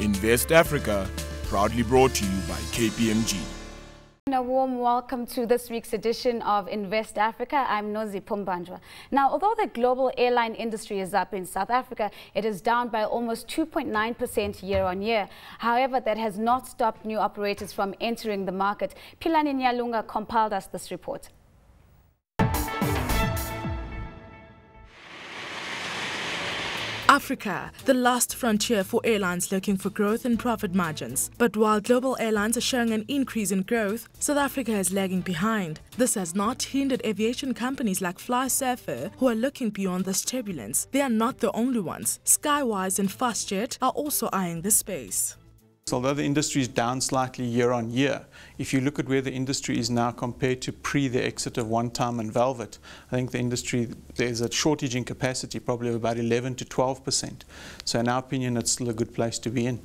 Invest Africa, proudly brought to you by KPMG. A warm welcome to this week's edition of Invest Africa. I'm Nozi Pumbanjwa. Now, although the global airline industry is up in South Africa, it is down by almost 2.9% year on year. However, that has not stopped new operators from entering the market. Philani Nyalunga compiled us this report. Africa, the last frontier for airlines looking for growth and profit margins. But while global airlines are showing an increase in growth, South Africa is lagging behind. This has not hindered aviation companies like FlySafair, who are looking beyond this turbulence. They are not the only ones. Skywise and FastJet are also eyeing this space. Although the industry is down slightly year on year, if you look at where the industry is now compared to the exit of One Time and Velvet, I think the industry, there's a shortage in capacity, probably of about 11 to 12%. So in our opinion, it's still a good place to be in.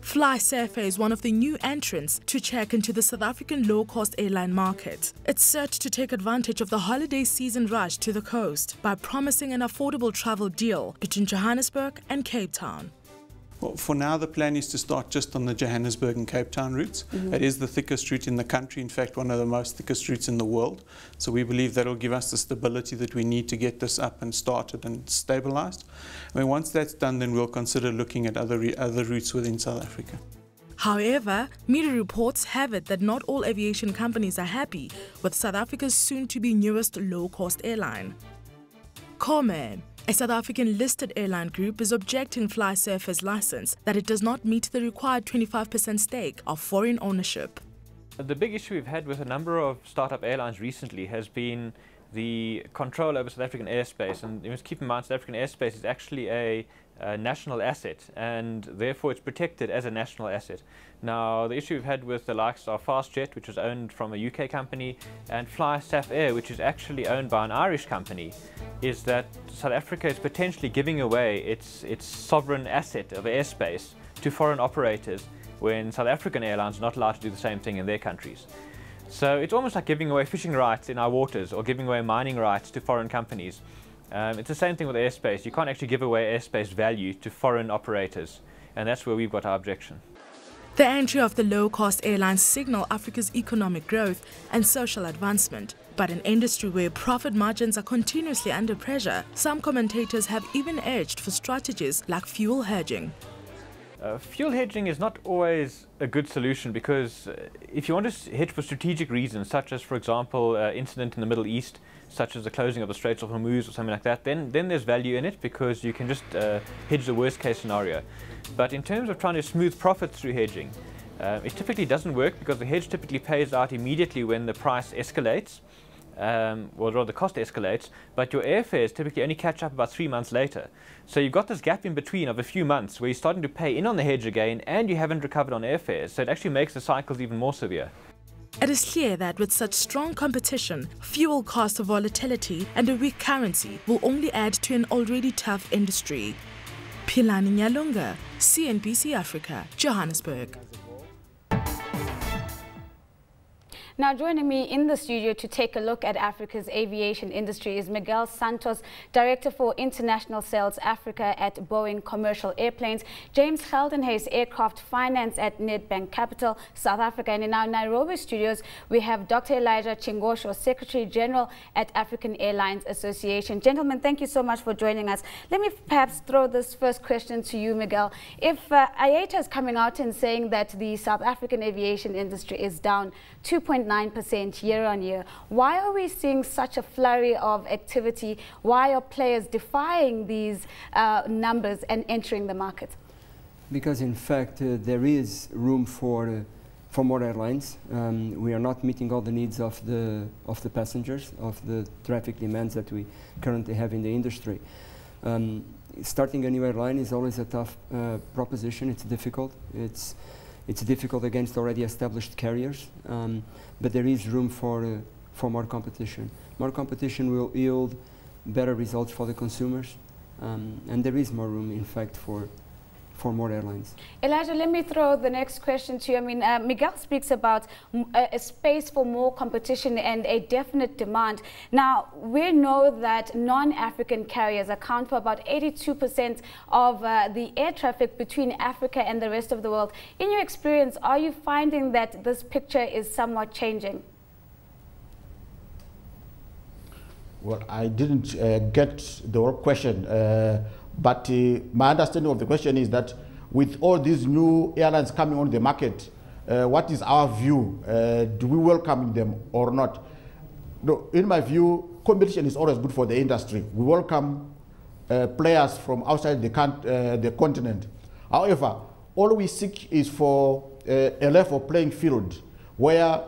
FlySafair is one of the new entrants to check into the South African low-cost airline market. It's set to take advantage of the holiday season rush to the coast by promising an affordable travel deal between Johannesburg and Cape Town. Well, for now, the plan is to start just on the Johannesburg and Cape Town routes. It is the thickest route in the country, in fact, one of the most thickest routes in the world. So we believe that will give us the stability that we need to get this up and started and stabilized. I mean, once that's done, then we'll consider looking at other routes within South Africa. However, media reports have it that not all aviation companies are happy with South Africa's soon-to-be newest low-cost airline. Comair, a South African listed airline group, is objecting FlySafair's license that it does not meet the required 25% stake of foreign ownership. The big issue we've had with a number of startup airlines recently has been the control over South African airspace. And you must keep in mind, South African airspace is actually a national asset, and therefore it's protected as a national asset. Now, the issue we've had with the likes of FastJet, which was owned from a UK company, and FlySafair, which is actually owned by an Irish company, is that South Africa is potentially giving away its sovereign asset of airspace to foreign operators when South African airlines are not allowed to do the same thing in their countries. So it's almost like giving away fishing rights in our waters or giving away mining rights to foreign companies. It's the same thing with airspace. You can't actually give away airspace value to foreign operators, and that's where we've got our objection. The entry of the low-cost airlines signal Africa's economic growth and social advancement. But an industry where profit margins are continuously under pressure, some commentators have even urged for strategies like fuel hedging. Fuel hedging is not always a good solution, because if you want to hedge for strategic reasons, such as, for example, incident in the Middle East, such as the closing of the Straits of Hormuz or something like that, then there's value in it, because you can just hedge the worst case scenario. But in terms of trying to smooth profits through hedging, it typically doesn't work, because the hedge typically pays out immediately when the price escalates, or rather the cost escalates, but your airfares typically only catch up about 3 months later. So you've got this gap in between of a few months where you're starting to pay in on the hedge again and you haven't recovered on airfares, so it actually makes the cycles even more severe. It is clear that with such strong competition, fuel cost volatility and a weak currency will only add to an already tough industry. Philani Nyalunga, CNBC Africa, Johannesburg. Now, joining me in the studio to take a look at Africa's aviation industry is Miguel Santos, Director for International Sales Africa at Boeing Commercial Airplanes, James Geldenhuys, Aircraft Finance at Nedbank Capital, South Africa. And in our Nairobi studios, we have Dr. Elijah Chingosho, Secretary General at African Airlines Association. Gentlemen, thank you so much for joining us. Let me perhaps throw this first question to you, Miguel. If IATA is coming out and saying that the South African aviation industry is down 2.9% year on year, why are we seeing such a flurry of activity? Why are players defying these numbers and entering the market? Because in fact there is room for more airlines. We are not meeting all the needs of the passengers, of the traffic demands that we currently have in the industry. Starting a new airline is always a tough proposition. It's difficult. It's difficult against already established carriers, but there is room for more competition. More competition will yield better results for the consumers, and there is more room, in fact, for for more airlines. Elijah, let me throw the next question to you. I mean, Miguel speaks about a space for more competition and a definite demand. Now, we know that non-African carriers account for about 82% of the air traffic between Africa and the rest of the world. In your experience, are you finding that this picture is somewhat changing? Well, I didn't get the whole question, but my understanding of the question is that with all these new airlines coming on the market, what is our view? Do we welcome them or not? No, in my view, competition is always good for the industry. We welcome players from outside the continent. However, all we seek is for a level playing field where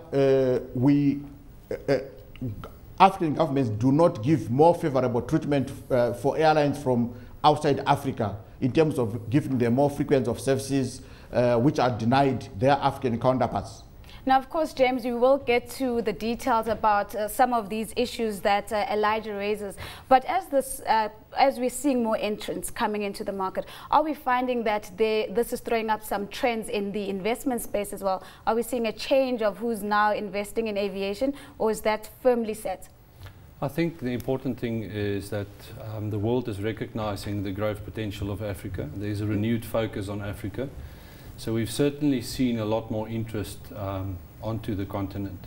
African governments do not give more favorable treatment for airlines from outside Africa in terms of giving them more frequency of services which are denied their African counterparts. Now, of course, James, we will get to the details about some of these issues that Elijah raises. But as we're seeing more entrants coming into the market, are we finding that this is throwing up some trends in the investment space as well? Are we seeing a change of who's now investing in aviation, or is that firmly set? I think the important thing is that the world is recognizing the growth potential of Africa. There's a renewed focus on Africa. So we've certainly seen a lot more interest onto the continent.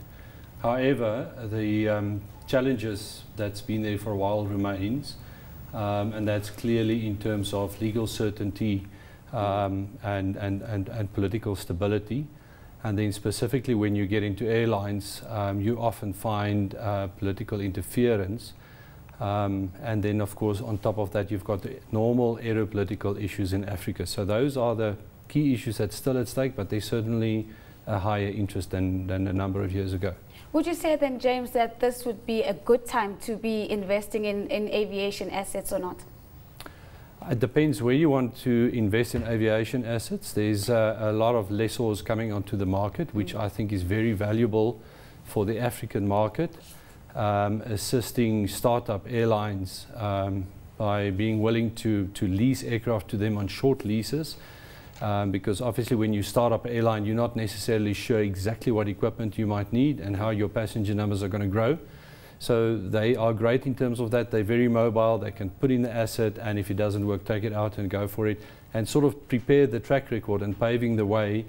However, the challenges that's been there for a while remains, and that's clearly in terms of legal certainty and political stability. And then specifically when you get into airlines, you often find political interference. And then of course on top of that you've got the normal aeropolitical issues in Africa. So those are the key issues that's still at stake, but there's certainly a higher interest than a number of years ago. Would you say then, James, that this would be a good time to be investing in aviation assets or not? It depends where you want to invest in aviation assets. There's a lot of lessors coming onto the market, which I think is very valuable for the African market, assisting startup airlines by being willing to lease aircraft to them on short leases. Because obviously when you start up an airline, you're not necessarily sure exactly what equipment you might need and how your passenger numbers are going to grow. So they are great in terms of that. They're very mobile. They can put in the asset, and if it doesn't work, take it out and go for it, and sort of prepare the track record and paving the way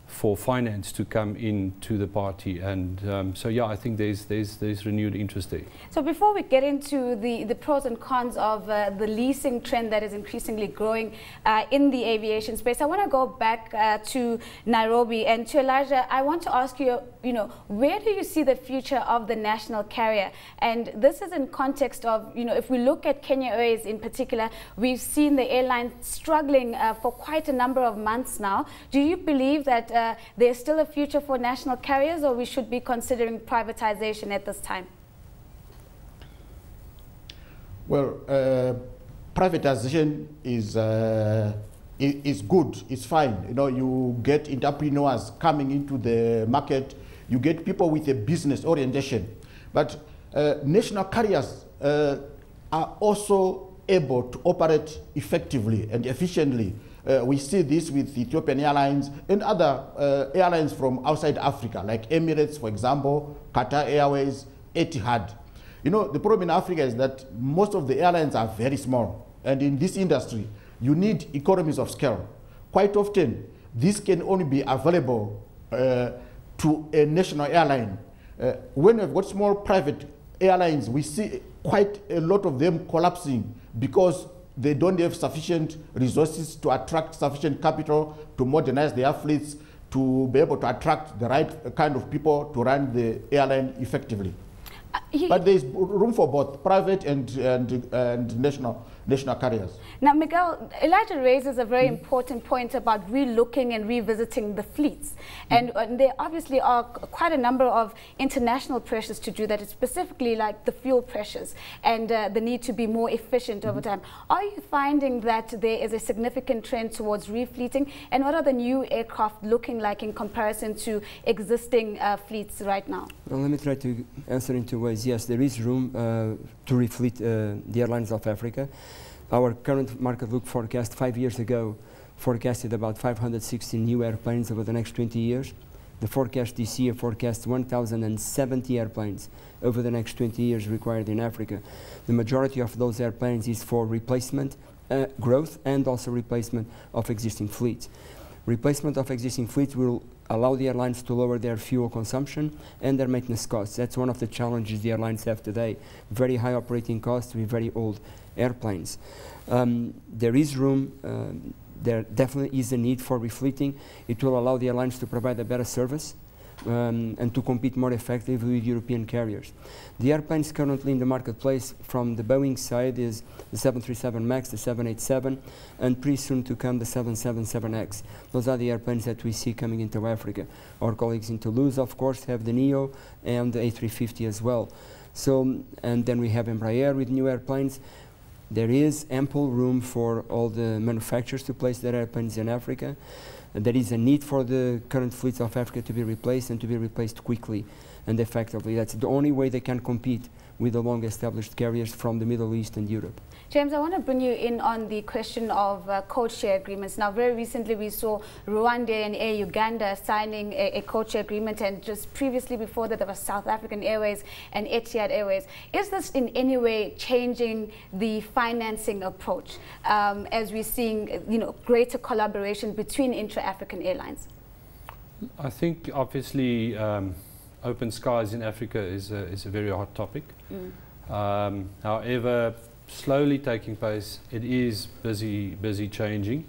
for finance to come into the party. And so yeah, I think there's renewed interest there. So before we get into the pros and cons of the leasing trend that is increasingly growing in the aviation space, I want to go back to Nairobi, and to Elijah, I want to ask you, where do you see the future of the national carrier? And this is in context of, if we look at Kenya Airways in particular, we've seen the airline struggling for quite a number of months now. Do you believe that there's still a future for national carriers, or we should be considering privatization at this time? Well, privatization is good, it's fine. You get entrepreneurs coming into the market, you get people with a business orientation. But national carriers are also able to operate effectively and efficiently. We see this with Ethiopian Airlines and other airlines from outside Africa, like Emirates, for example, Qatar Airways, Etihad. The problem in Africa is that most of the airlines are very small. And in this industry, you need economies of scale. Quite often, this can only be available to a national airline. When we've got small private airlines, we see quite a lot of them collapsing because they don't have sufficient resources to attract sufficient capital to modernize their fleets, to be able to attract the right kind of people to run the airline effectively. But there's room for both private and national carriers. Now, Miguel, Elijah raises a very important point about relooking and revisiting the fleets. And there obviously are quite a number of international pressures to do that, specifically like the fuel pressures and the need to be more efficient over time. Are you finding that there is a significant trend towards refleeting? And what are the new aircraft looking like in comparison to existing fleets right now? Well, let me try to answer in two ways. Yes, there is room to refleet the airlines of Africa. Our current market look forecast 5 years ago forecasted about 560 new airplanes over the next 20 years. The forecast this year forecasts 1,070 airplanes over the next 20 years required in Africa. The majority of those airplanes is for replacement, growth, and also replacement of existing fleets. Replacement of existing fleets will allow the airlines to lower their fuel consumption and their maintenance costs. That's one of the challenges the airlines have today. Very high operating costs with very old airplanes. There is room, there definitely is a need for refleeting. It will allow the airlines to provide a better service and to compete more effectively with European carriers. The airplanes currently in the marketplace from the Boeing side is the 737 MAX, the 787, and pretty soon to come the 777X. Those are the airplanes that we see coming into Africa. Our colleagues in Toulouse, of course, have the NEO and the A350 as well. So, and then we have Embraer with new airplanes. There is ample room for all the manufacturers to place their airplanes in Africa. There is a need for the current fleets of Africa to be replaced and to be replaced quickly and effectively. That's the only way they can compete with the long-established carriers from the Middle East and Europe. James, I want to bring you in on the question of code-share agreements. Now, very recently we saw Rwanda and Air Uganda signing a code-share agreement, and just previously before that there was South African Airways and Etihad Airways. Is this in any way changing the financing approach as we're seeing greater collaboration between intra-African airlines? I think obviously open skies in Africa is a very hot topic. However, slowly taking place, it is busy changing,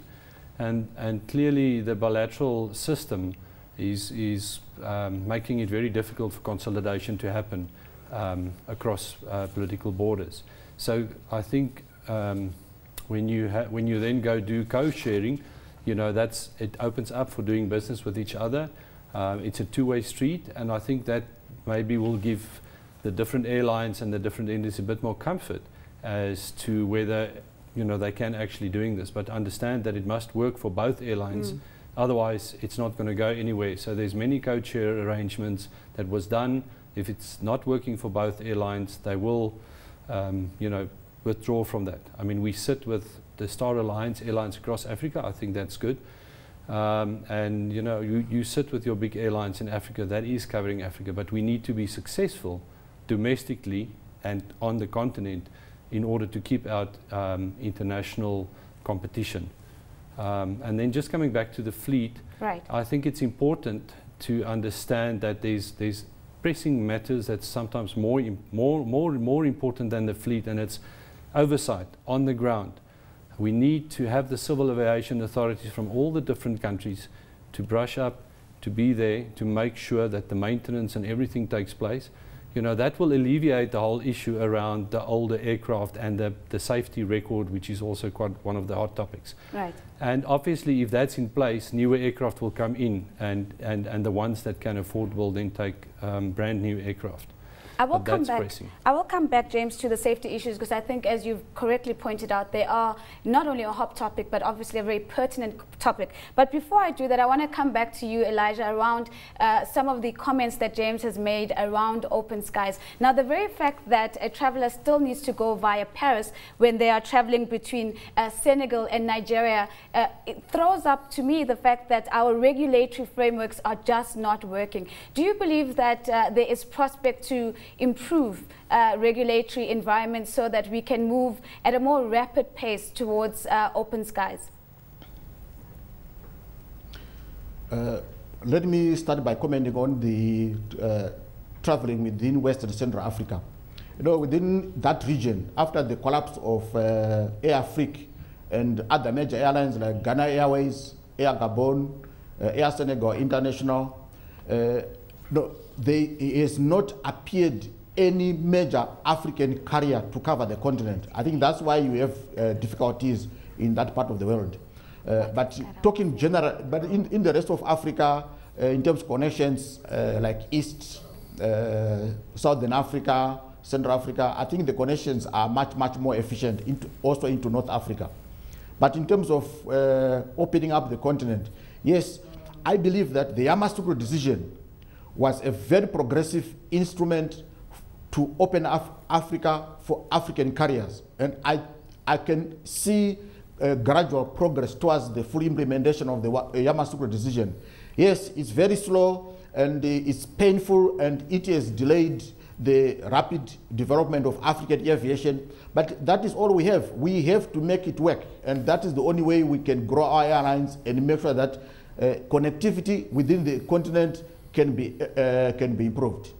and clearly the bilateral system is making it very difficult for consolidation to happen across political borders. So I think when you then go do co-sharing, it opens up for doing business with each other. It's a two-way street, and I think that maybe will give the different airlines and the different industries a bit more comfort as to whether they can actually doing this, but understand that it must work for both airlines. Otherwise it's not going to go anywhere. So there's many code-share arrangements that was done. If it's not working for both airlines, they will withdraw from that. I mean, we sit with the Star Alliance airlines across Africa. I think that's good. And you sit with your big airlines in Africa, that is covering Africa, but we need to be successful domestically and on the continent in order to keep out international competition. And then just coming back to the fleet, right. I think it's important to understand that there's pressing matters that's sometimes more important than the fleet, and it's oversight on the ground. We need to have the civil aviation authorities from all the different countries to brush up, to be there, to make sure that the maintenance and everything takes place. That will alleviate the whole issue around the older aircraft and the safety record, which is also quite one of the hot topics. Right. And obviously, if that's in place, newer aircraft will come in, and the ones that can afford will then take brand new aircraft. I will come back, James, to the safety issues, because I think, as you've correctly pointed out, they are not only a hot topic, but obviously a very pertinent topic. But before I do that, I want to come back to you, Elijah, around some of the comments that James has made around open skies. Now, the very fact that a traveler still needs to go via Paris when they are traveling between Senegal and Nigeria, it throws up to me the fact that our regulatory frameworks are just not working. Do you believe that there is prospect to improve regulatory environment so that we can move at a more rapid pace towards open skies? Let me start by commenting on the traveling within West and Central Africa. Within that region, after the collapse of Air Afrique and other major airlines like Ghana Airways, Air Gabon, Air Senegal International, there has not appeared any major African carrier to cover the continent. I think that's why you have difficulties in that part of the world. But talking general, but in the rest of Africa, in terms of connections like East, Southern Africa, Central Africa, I think the connections are much more efficient also into North Africa. But in terms of opening up the continent, yes, I believe that the Yamoussoukro decision was a very progressive instrument to open up Africa for African carriers. And I can see gradual progress towards the full implementation of the Yamoussoukro decision. Yes, it's very slow and it's painful and it has delayed the rapid development of African aviation, but that is all we have. We have to make it work, and that is the only way we can grow our airlines and make sure that connectivity within the continent can be improved.